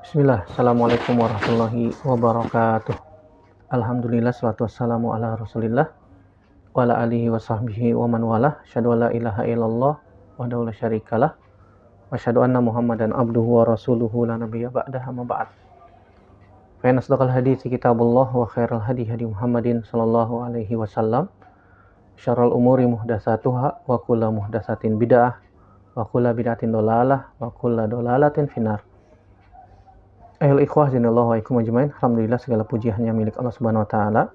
Bismillah, Assalamualaikum warahmatullahi wabarakatuh. Alhamdulillah, salatu wassalamu ala rasulillah wa ala alihi wa sahbihi wa man walah. Asyhadu an la ilaha illallah wahdahu la syarikalah wa asyhadu anna muhammadan abduhu wa rasuluhu la nabiyya ba'dahu amma ba'd. Fa inna asdaqal hadithi kitabullah wa khairal hadi hadi Muhammadin sallallahu alaihi wasallam. Syarrul umuri muhdatsatuha wa kullu muhdatsatin bid'ah wa kullu bid'atin dhalalah wa kullu dhalalatin finnar. Ayolah ikhwah zinallahu wa ikum ajmain. Alhamdulillah, segala puji hanya milik Allah Subhanahu wa taala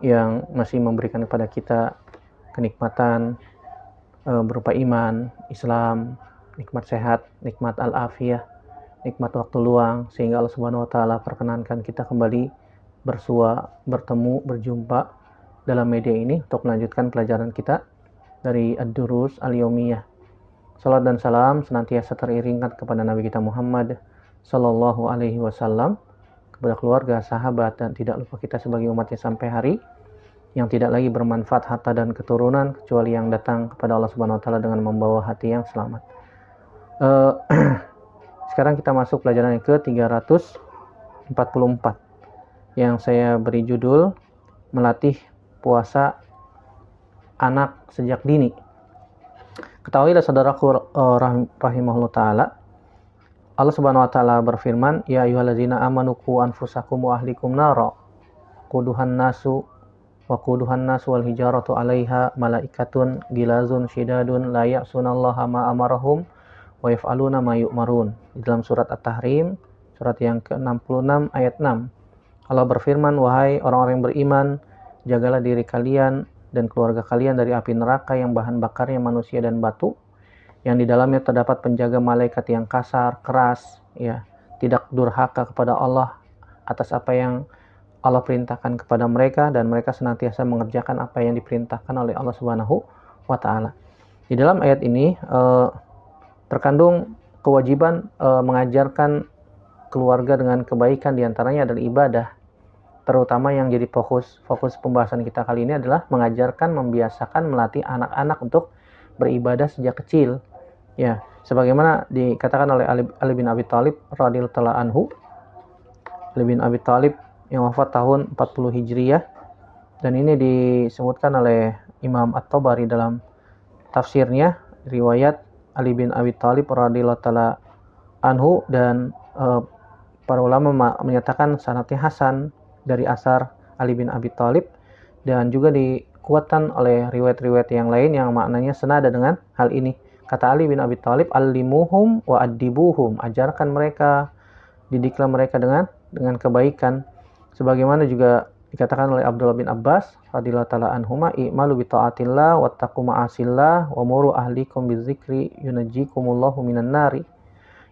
yang masih memberikan kepada kita kenikmatan berupa iman, Islam, nikmat sehat, nikmat al-afiyah, nikmat waktu luang, sehingga Allah Subhanahu wa taala perkenankan kita kembali bersua, bertemu, berjumpa dalam media ini untuk melanjutkan pelajaran kita dari Ad-Durus Al-Yaumiyah. Salat dan salam senantiasa teriringkan kepada Nabi kita Muhammad Sallallahu alaihi wasallam, kepada keluarga, sahabat, dan tidak lupa kita sebagai umatnya sampai hari yang tidak lagi bermanfaat harta dan keturunan kecuali yang datang kepada Allah Subhanahu wa taala dengan membawa hati yang selamat. Sekarang kita masuk pelajaran yang ke-344 yang saya beri judul melatih puasa anak sejak dini. Ketahuilah saudaraku rahimahullah taala, Allah Subhanahu wa taala berfirman, "Ya ayyuhalladzina amanu qu anfusakum wa ahlikum nara. Quduhan nasu wal hijaratu 'alaiha malaikatun gilazun syidadun la ya'sunallaha ma amarahum wa yaf'aluna ma yu'marun." Di dalam surat At-Tahrim, surat yang ke-66 ayat 6. Allah berfirman, "Wahai orang-orang yang beriman, jagalah diri kalian dan keluarga kalian dari api neraka yang bahan bakarnya manusia dan batu, yang di dalamnya terdapat penjaga malaikat yang kasar, keras, ya, tidak durhaka kepada Allah atas apa yang Allah perintahkan kepada mereka, dan mereka senantiasa mengerjakan apa yang diperintahkan oleh Allah Subhanahu wa taala." Di dalam ayat ini terkandung kewajiban mengajarkan keluarga dengan kebaikan, diantaranya adalah ibadah. Terutama yang jadi fokus pembahasan kita kali ini adalah mengajarkan, membiasakan, melatih anak-anak untuk beribadah sejak kecil. Ya, sebagaimana dikatakan oleh Ali bin Abi Thalib radhiyallahu anhu. Ali bin Abi Thalib yang wafat tahun 40 Hijriyah, dan ini disebutkan oleh Imam At-Tabari dalam tafsirnya, riwayat Ali bin Abi Thalib radhiyallahu anhu, dan para ulama menyatakan sanadnya hasan dari asar Ali bin Abi Thalib, dan juga dikuatkan oleh riwayat-riwayat yang lain yang maknanya senada dengan hal ini. Kata Ali bin Abi Thalib, "Allimuhum wa addibuhum." Ajarkan mereka, didiklah mereka dengan kebaikan. Sebagaimana juga dikatakan oleh Abdullah bin Abbas radhiyallahu taala anhuma, "I'malu bi taatillah wattaqu ma'asillah wa muru ahlikum bizikri yunajjikumullahu minan nari."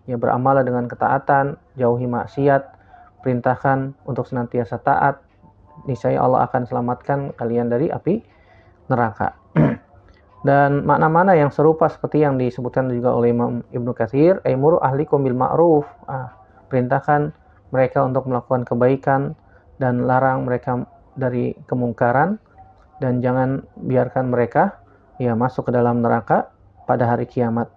Ya, beramallah dengan ketaatan, jauhi maksiat, perintahkan untuk senantiasa taat, niscaya Allah akan selamatkan kalian dari api neraka. Dan makna-makna yang serupa seperti yang disebutkan juga oleh Imam Ibnu Katsir, "Aimuru ahlikum bil ma'ruf." Perintahkan mereka untuk melakukan kebaikan dan larang mereka dari kemungkaran, dan jangan biarkan mereka masuk ke dalam neraka pada hari kiamat.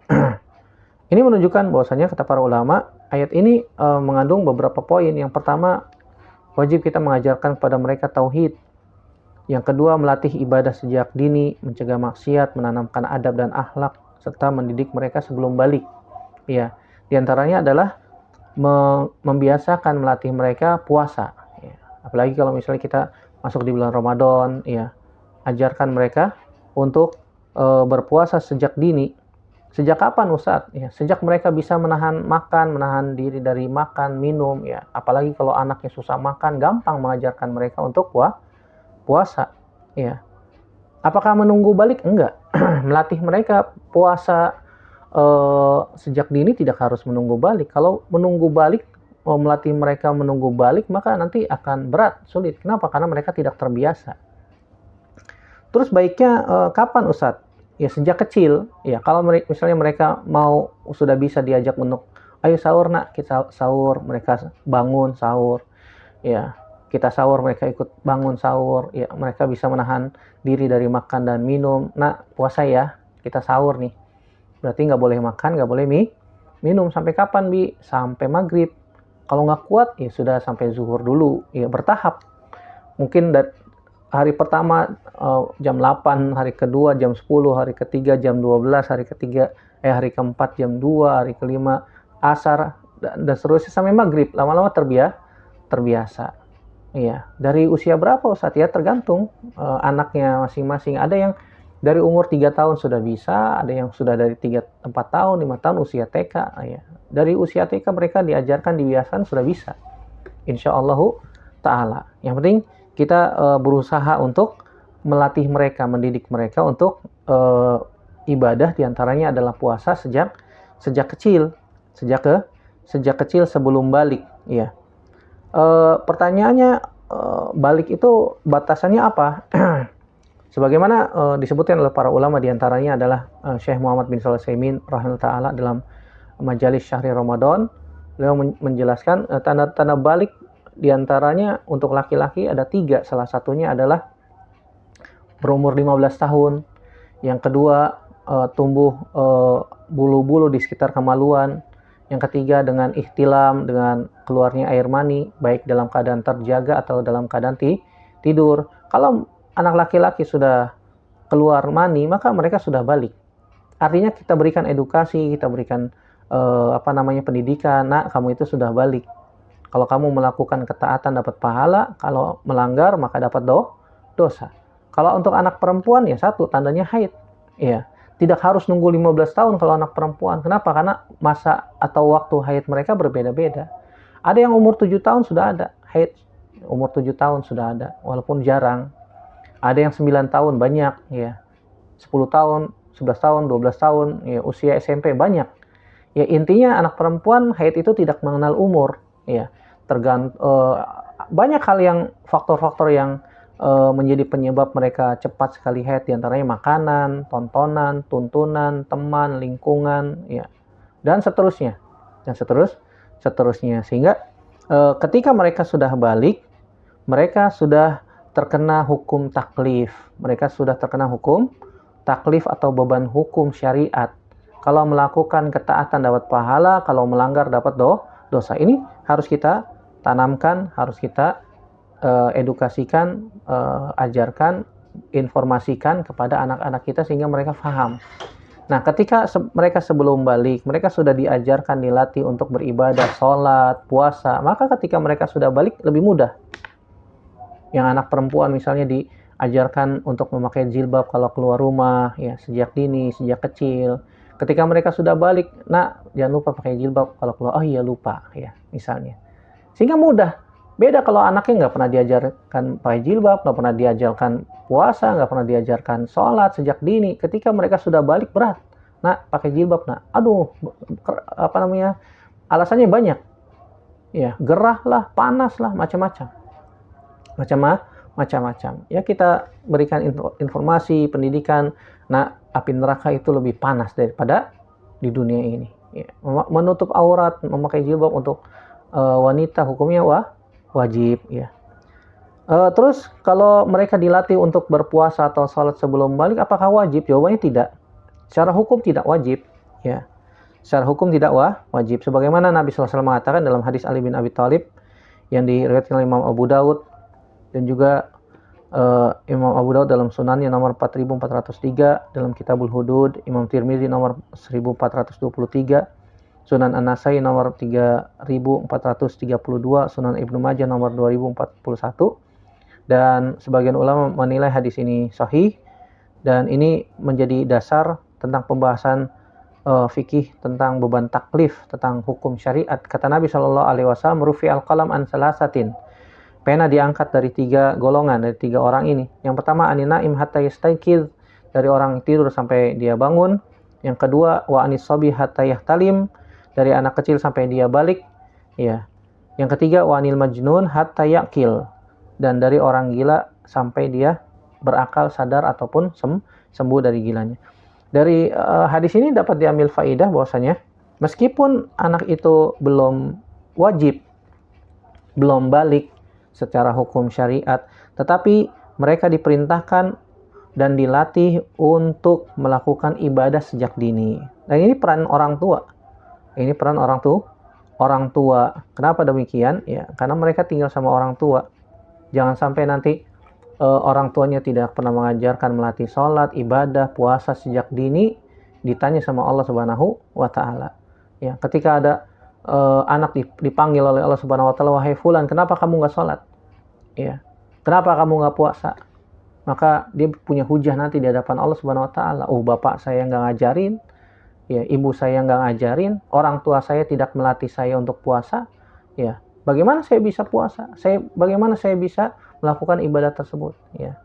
Ini menunjukkan bahwasanya, kata para ulama, ayat ini mengandung beberapa poin. Yang pertama, wajib kita mengajarkan kepada mereka tauhid. Yang kedua, melatih ibadah sejak dini, mencegah maksiat, menanamkan adab dan akhlak, serta mendidik mereka sebelum balik. Ya, di antaranya adalah membiasakan, melatih mereka puasa. Ya. Apalagi kalau misalnya kita masuk di bulan Ramadan, ya, ajarkan mereka untuk berpuasa sejak dini. Sejak kapan, Ustadz? Ya, sejak mereka bisa menahan diri dari makan, minum. Ya, apalagi kalau anaknya susah makan, gampang mengajarkan mereka untuk puasa. Ya, apakah menunggu balik? Enggak. Melatih mereka puasa sejak dini tidak harus menunggu balik. Kalau menunggu balik, melatih mereka menunggu balik, maka nanti akan berat, sulit. Kenapa? Karena mereka tidak terbiasa. Terus baiknya kapan, Ustadz? Ya, sejak kecil. Ya, kalau misalnya mereka sudah bisa diajak untuk, "Ayo sahur nak, kita sahur." Mereka bangun sahur. Ya, kita sahur, mereka ikut bangun sahur. Ya, mereka bisa menahan diri dari makan dan minum. "Nak, puasa ya, kita sahur nih." Berarti nggak boleh makan, nggak boleh minum. Sampai kapan, Bi? Sampai maghrib. Kalau nggak kuat, ya sudah sampai zuhur dulu, ya bertahap. Mungkin hari pertama jam 8, hari kedua jam 10, hari ketiga jam 12, hari keempat jam 2, hari kelima asar, dan seterusnya sampai maghrib. Lama-lama terbiasa. Iya, dari usia berapa Ustadz? Ya tergantung anaknya masing-masing. Ada yang dari umur 3 tahun sudah bisa, ada yang sudah dari 4 tahun, 5 tahun usia TK. Ya. Dari usia TK mereka diajarkan, dibiasakan sudah bisa. Insyaallah ta'ala. Yang penting kita berusaha untuk melatih mereka, mendidik mereka untuk ibadah, diantaranya adalah puasa sejak kecil, sejak kecil sebelum balik. Ya. Pertanyaannya, balik itu batasannya apa? Sebagaimana disebutkan oleh para ulama, diantaranya adalah Syekh Muhammad bin Shalih Al-Utsaimin rahimahullah ta'ala dalam majalis Syahri Ramadan. Beliau menjelaskan tanda-tanda balik diantaranya untuk laki-laki ada 3. Salah satunya adalah berumur 15 tahun. Yang kedua, tumbuh bulu-bulu di sekitar kemaluan. Yang ketiga, dengan ihtilam, dengan keluarnya air mani, baik dalam keadaan terjaga atau dalam keadaan tidur. Kalau anak laki-laki sudah keluar mani, maka mereka sudah balik. Artinya kita berikan edukasi, kita berikan pendidikan. Nah, kamu itu sudah balik. Kalau kamu melakukan ketaatan dapat pahala, kalau melanggar maka dapat dosa. Kalau untuk anak perempuan ya satu, tandanya haid. Iya. Tidak harus nunggu 15 tahun kalau anak perempuan. Kenapa? Karena masa atau waktu haid mereka berbeda-beda. Ada yang umur 7 tahun sudah ada haid. Umur 7 tahun sudah ada, walaupun jarang. Ada yang 9 tahun banyak, ya. 10 tahun, 11 tahun, 12 tahun, ya, usia SMP banyak. Ya, intinya anak perempuan haid itu tidak mengenal umur, ya. Banyak hal yang faktor-faktor yang menjadi penyebab mereka cepat sekali haid, diantaranya makanan, tontonan, tuntunan, teman, lingkungan, ya, dan seterusnya, sehingga ketika mereka sudah balik, mereka sudah terkena hukum taklif, atau beban hukum syariat. Kalau melakukan ketaatan dapat pahala, kalau melanggar dapat dosa. Ini harus kita tanamkan, harus kita edukasikan, ajarkan, informasikan kepada anak-anak kita sehingga mereka paham. Nah, ketika mereka sebelum balik, mereka sudah diajarkan, dilatih untuk beribadah, sholat, puasa, maka ketika mereka sudah balik lebih mudah. Yang anak perempuan misalnya diajarkan untuk memakai jilbab kalau keluar rumah, ya, sejak dini, sejak kecil. Ketika mereka sudah balik, nah, jangan lupa pakai jilbab kalau keluar. Oh iya, lupa, ya, misalnya. Sehingga mudah. Beda kalau anaknya nggak pernah diajarkan pakai jilbab, nggak pernah diajarkan puasa, nggak pernah diajarkan sholat sejak dini. Ketika mereka sudah balik, berat. Nah, pakai jilbab, nah, aduh, alasannya banyak. Ya, gerah lah, panas lah, macam-macam. Ya, kita berikan informasi, pendidikan. Nah, api neraka itu lebih panas daripada di dunia ini. Ya, menutup aurat, memakai jilbab untuk wanita hukumnya wajib, ya. Terus kalau mereka dilatih untuk berpuasa atau sholat sebelum balik, apakah wajib? Jawabannya tidak. Secara hukum tidak wajib, ya. Secara hukum tidak wajib. Sebagaimana Nabi SAW mengatakan dalam hadis Ali bin Abi Thalib yang diriwayatkan oleh Imam Abu Daud dan juga Imam Abu Daud dalam Sunannya nomor 4403, dalam Kitabul Hudud, Imam Tirmizi nomor 1423. Sunan An-Nasai nomor 3432, Sunan Ibnu Majah nomor 2041. Dan sebagian ulama menilai hadis ini sahih, dan ini menjadi dasar tentang pembahasan fikih tentang beban taklif, tentang hukum syariat. Kata Nabi SAW, rufi al-qalam an salasatin. Pena diangkat dari 3 golongan, dari 3 orang ini. Yang pertama, aninaim hatta yastaiqidh, dari orang tidur sampai dia bangun. Yang kedua, wa anis sabi hatta yahtalim, dari anak kecil sampai dia balik, ya. Yang ketiga, wa anil majnun hatta yaqil, dan dari orang gila sampai dia berakal, sadar ataupun sembuh dari gilanya. Dari hadis ini dapat diambil faidah bahwasanya meskipun anak itu belum wajib, belum balik secara hukum syariat, tetapi mereka diperintahkan dan dilatih untuk melakukan ibadah sejak dini. Dan ini peran orang tua. orang tua. Kenapa demikian? Ya, karena mereka tinggal sama orang tua. Jangan sampai nanti orang tuanya tidak pernah mengajarkan melatih sholat, ibadah, puasa sejak dini, ditanya sama Allah Subhanahu wa Ta'ala. Ya, ketika ada anak dipanggil oleh Allah Subhanahu wa Ta'ala, wahai fulan, kenapa kamu nggak sholat? Ya, kenapa kamu nggak puasa? Maka dia punya hujah nanti di hadapan Allah Subhanahu wa Ta'ala. Oh, bapak saya nggak ngajarin, ya, ibu saya nggak ngajarin, orang tua saya tidak melatih saya untuk puasa, ya, bagaimana saya bisa puasa? Bagaimana saya bisa melakukan ibadah tersebut? Ya,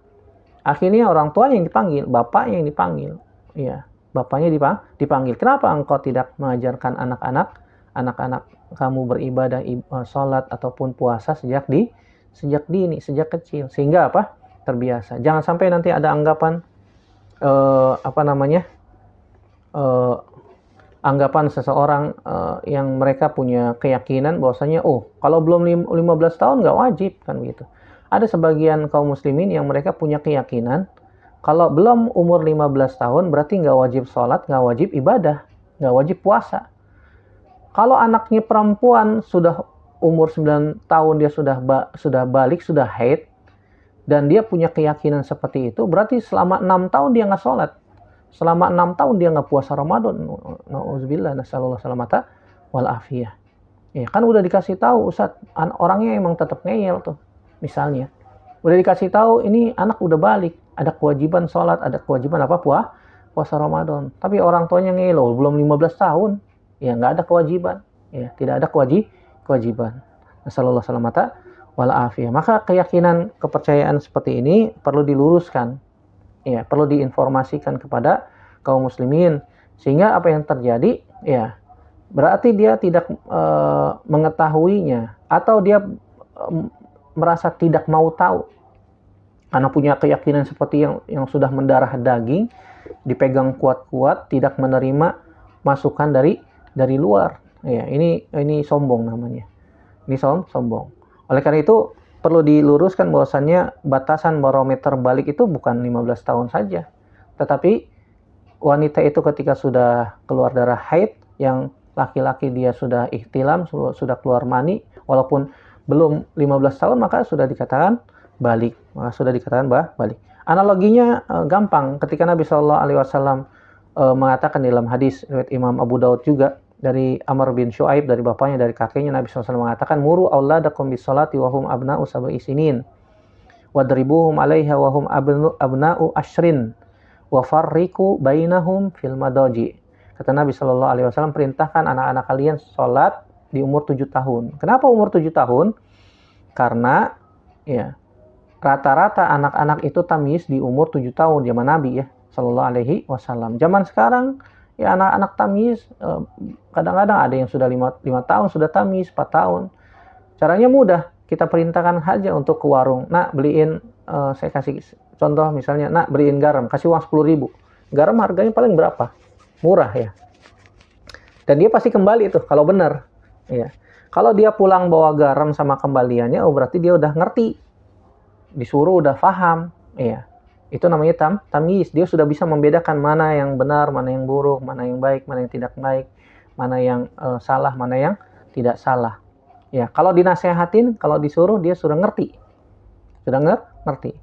akhirnya orang tuanya yang dipanggil, bapaknya yang dipanggil, ya, bapaknya dipanggil. Kenapa engkau tidak mengajarkan anak-anak kamu beribadah, sholat ataupun puasa sejak dini, sejak kecil, sehingga apa? Terbiasa. Jangan sampai nanti ada anggapan anggapan seseorang yang mereka punya keyakinan bahwasanya kalau belum 15 tahun nggak wajib, kan begitu. Ada sebagian kaum muslimin yang mereka punya keyakinan kalau belum umur 15 tahun berarti nggak wajib sholat, nggak wajib ibadah, nggak wajib puasa. Kalau anaknya perempuan sudah umur 9 tahun, dia sudah balik, sudah haid, dan dia punya keyakinan seperti itu, berarti selama 6 tahun dia nggak sholat. Selama 6 tahun dia nggak puasa Ramadan. Na'udzubillah, nasallallahu salamata wal afiyah. Ya, kan udah dikasih tahu, Ustaz, orangnya emang tetap ngeyel tuh. Misalnya, udah dikasih tahu ini anak udah balik, ada kewajiban sholat, ada kewajiban puasa Ramadan. Tapi orang tuanya ngeyel, belum 15 tahun. Ya, nggak ada kewajiban. Ya, tidak ada kewajiban. Nasallallahu salamata wal afiyah. Maka keyakinan, kepercayaan seperti ini perlu diluruskan. Ya, perlu diinformasikan kepada kaum muslimin, sehingga apa yang terjadi, ya, berarti dia tidak mengetahuinya, atau dia merasa tidak mau tahu karena punya keyakinan seperti yang sudah mendarah daging, dipegang kuat-kuat, tidak menerima masukan dari luar. Ya, ini sombong namanya. Ini sombong. Oleh karena itu perlu diluruskan bahwasannya batasan barometer balik itu bukan 15 tahun saja. Tetapi wanita itu ketika sudah keluar darah haid, yang laki-laki dia sudah ihtilam, sudah keluar mani, walaupun belum 15 tahun maka sudah dikatakan balik. Balik. Analoginya gampang, ketika Nabi SAW mengatakan dalam hadis riwayat Imam Abu Daud juga, dari Amr bin Shu'aib, dari bapaknya, dari kakeknya, Nabi SAW mengatakan, muru auladakum bis salati wa hum abna'u sab'i sinin wadribuhum 'alaiha wa hum abna'u ashrin wa farriqu bainahum fil madaji. Kata Nabi SAW, perintahkan anak-anak kalian sholat di umur 7 tahun. Kenapa umur 7 tahun? Karena ya, rata-rata anak-anak itu tamyiz di umur 7 tahun zaman Nabi ya SAW. Zaman sekarang ya, anak-anak tamyiz kadang-kadang ada yang sudah 5 tahun sudah tamyiz, 4 tahun. Caranya mudah, kita perintahkan saja untuk ke warung. Nak, beliin, saya kasih contoh misalnya, nak beliin garam, kasih uang 10.000. Garam harganya paling berapa? Murah ya. Dan dia pasti kembali itu kalau benar. Ya. Kalau dia pulang bawa garam sama kembaliannya, berarti dia udah ngerti. Disuruh udah paham. Ya. Itu namanya tamyiz. Dia sudah bisa membedakan mana yang benar, mana yang buruk, mana yang baik, mana yang tidak baik, mana yang salah, mana yang tidak salah. Ya, kalau dinasehatin, kalau disuruh, dia sudah ngerti. Ngerti.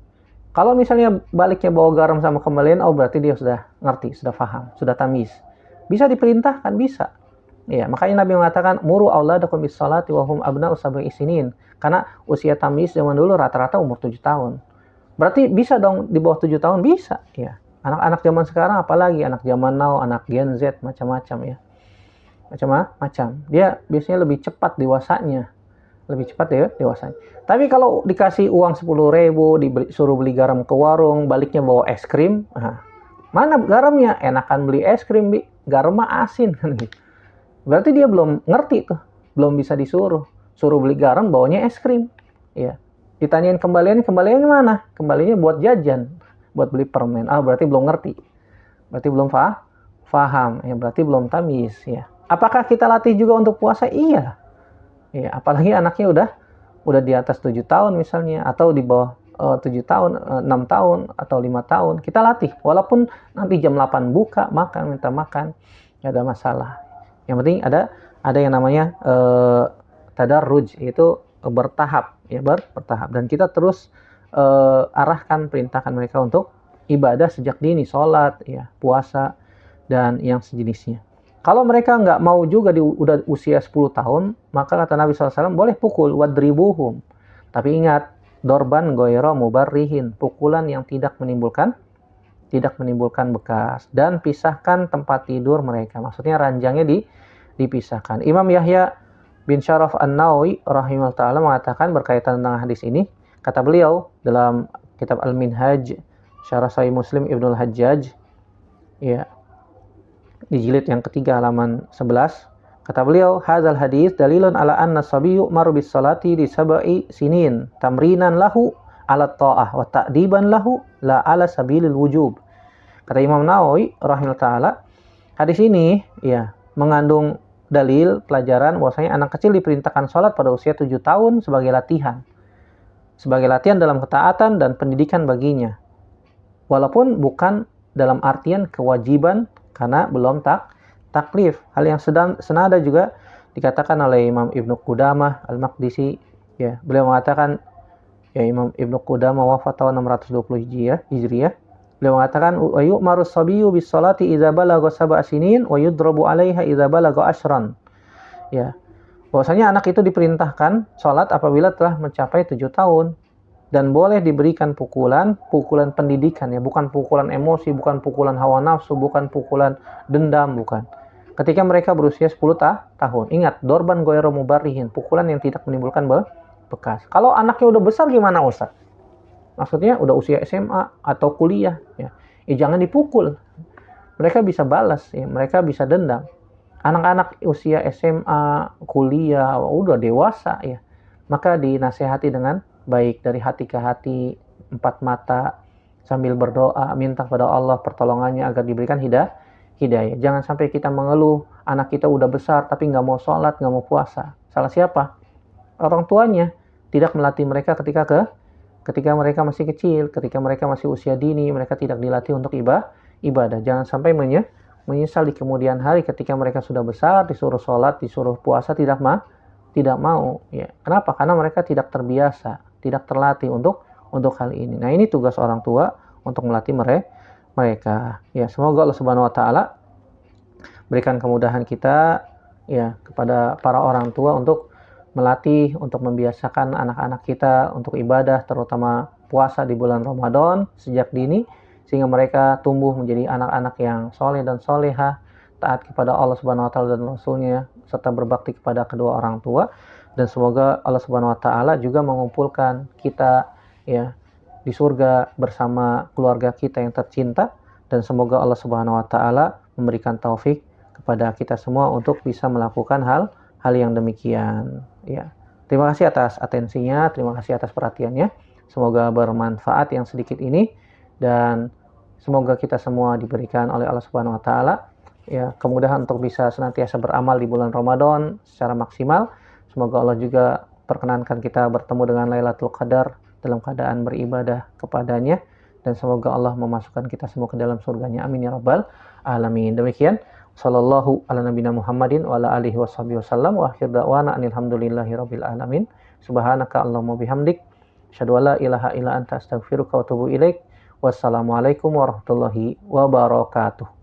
Kalau misalnya baliknya bawa garam sama kembalian, berarti dia sudah ngerti, sudah paham, sudah tamyiz. Bisa diperintahkan, bisa. Ya, makanya Nabi mengatakan, muru auladakum bis salati wa hum abna'u sab'i sinin. Karena usia tamyiz zaman dulu rata-rata umur 7 tahun. Berarti bisa dong di bawah 7 tahun, bisa ya. Anak-anak zaman sekarang apalagi, anak zaman now, anak Gen Z, macam-macam ya. Macam-macam. Dia biasanya lebih cepat dewasanya. Tapi kalau dikasih uang 10.000, disuruh beli garam ke warung, baliknya bawa es krim, mana garamnya? Enakan beli es krim, garam mah asin kan gitu. Berarti dia belum ngerti tuh, belum bisa disuruh. Suruh beli garam, bawanya es krim. Ya. Ditanyain kembaliannya mana? Kembaliannya buat jajan, buat beli permen. Berarti belum ngerti. Berarti belum paham. Ya, berarti belum tamyiz ya. Apakah kita latih juga untuk puasa? Iya. Ya, apalagi anaknya udah di atas 7 tahun misalnya, atau di bawah 7 tahun, 6 tahun atau 5 tahun. Kita latih. Walaupun nanti jam 8 buka, minta makan, enggak ada masalah. Yang penting ada ada yang namanya tadarruj, yaitu bertahap, ya, bertahap. Dan kita terus arahkan, perintahkan mereka untuk ibadah sejak dini, sholat, ya, puasa, dan yang sejenisnya. Kalau mereka nggak mau juga udah usia 10 tahun, maka kata Nabi SAW, boleh pukul, wadribuhum. Tapi ingat, dorban goyro mubarrihin, pukulan yang tidak menimbulkan bekas, dan pisahkan tempat tidur mereka. Maksudnya ranjangnya dipisahkan. Imam Yahya bin Syaraf An-Nawawi rahimahullah ta'ala mengatakan berkaitan dengan hadis ini, kata beliau dalam kitab Al-Minhaj Syarah Sahih Muslim Ibnul Hajjaj, ya, di jilid yang ketiga halaman 11, kata beliau, hadzal hadis dalilun ala anna sabiyyu maru bis salati di sab'i sinin tamrinan lahu ala ta'ah wa ta'diban lahu la ala sabilil wujub. Kata Imam Nawawi rahimahullah ta'ala, hadis ini, ya, mengandung dalil pelajaran bahwasanya anak kecil diperintahkan sholat pada usia 7 tahun sebagai latihan dalam ketaatan dan pendidikan baginya, walaupun bukan dalam artian kewajiban karena belum taklif. Hal yang senada juga dikatakan oleh Imam Ibnu Qudamah Al-Maqdisi, ya, beliau mengatakan, ya, Imam Ibnu Qudamah wafat tahun 620 Hijriah. Beliau mengatakan, wa yu'maru as-sabiyyu bis-salati idza balagha 7 sinin wa yudrabu 'alaiha idza balagha 10. Ya. Bahwasanya anak itu diperintahkan sholat apabila telah mencapai 7 tahun, dan boleh diberikan pukulan pendidikan, ya, bukan pukulan emosi, bukan pukulan hawa nafsu, bukan pukulan dendam, bukan. Ketika mereka berusia 10 tahun. Ingat, dorban goyro mubarrihin, pukulan yang tidak menimbulkan bekas. Kalau anaknya udah besar gimana, Ustaz? Maksudnya udah usia SMA atau kuliah, ya, jangan dipukul. Mereka bisa balas, ya, mereka bisa dendam. Anak-anak usia SMA, kuliah, udah dewasa, ya, maka dinasehati dengan baik, dari hati ke hati, 4 mata, sambil berdoa, minta kepada Allah pertolongannya agar diberikan hidayah. Jangan sampai kita mengeluh, anak kita udah besar tapi nggak mau sholat, nggak mau puasa. Salah siapa? Orang tuanya tidak melatih mereka ketika mereka masih kecil, ketika mereka masih usia dini, mereka tidak dilatih untuk ibadah. Jangan sampai menyesal di kemudian hari ketika mereka sudah besar, disuruh sholat, disuruh puasa, tidak mau. Ya. Kenapa? Karena mereka tidak terbiasa, tidak terlatih untuk hal ini. Nah, ini tugas orang tua untuk melatih mereka. Ya, semoga Allah Subhanahu wa taala berikan kemudahan kita, ya, kepada para orang tua untuk melatih, untuk membiasakan anak-anak kita untuk ibadah, terutama puasa di bulan Ramadan sejak dini, sehingga mereka tumbuh menjadi anak-anak yang soleh dan soleha, taat kepada Allah Subhanahu wa taala dan Rasulnya, serta berbakti kepada kedua orang tua. Dan semoga Allah Subhanahu wa taala juga mengumpulkan kita, ya, di surga bersama keluarga kita yang tercinta, dan semoga Allah Subhanahu wa taala memberikan taufik kepada kita semua untuk bisa melakukan hal yang demikian, ya. Terima kasih atas atensinya, terima kasih atas perhatiannya. Semoga bermanfaat yang sedikit ini, dan semoga kita semua diberikan oleh Allah Subhanahu wa taala, ya, kemudahan untuk bisa senantiasa beramal di bulan Ramadan secara maksimal. Semoga Allah juga perkenankan kita bertemu dengan Lailatul Qadar dalam keadaan beribadah kepadanya, dan semoga Allah memasukkan kita semua ke dalam surganya. Amin ya rabbal alamin. Demikian, sallallahu ala nabiyina Muhammadin wa ala alihi washabihi wasallam, wa akhir da'wana alhamdulillahi rabbil alamin. Subhanaka Allahumma bihamdik, asyhadu an la ilaha illa anta astaghfiruka wa atubu ilaik. Wassalamualaikum warahmatullahi wabarakatuh.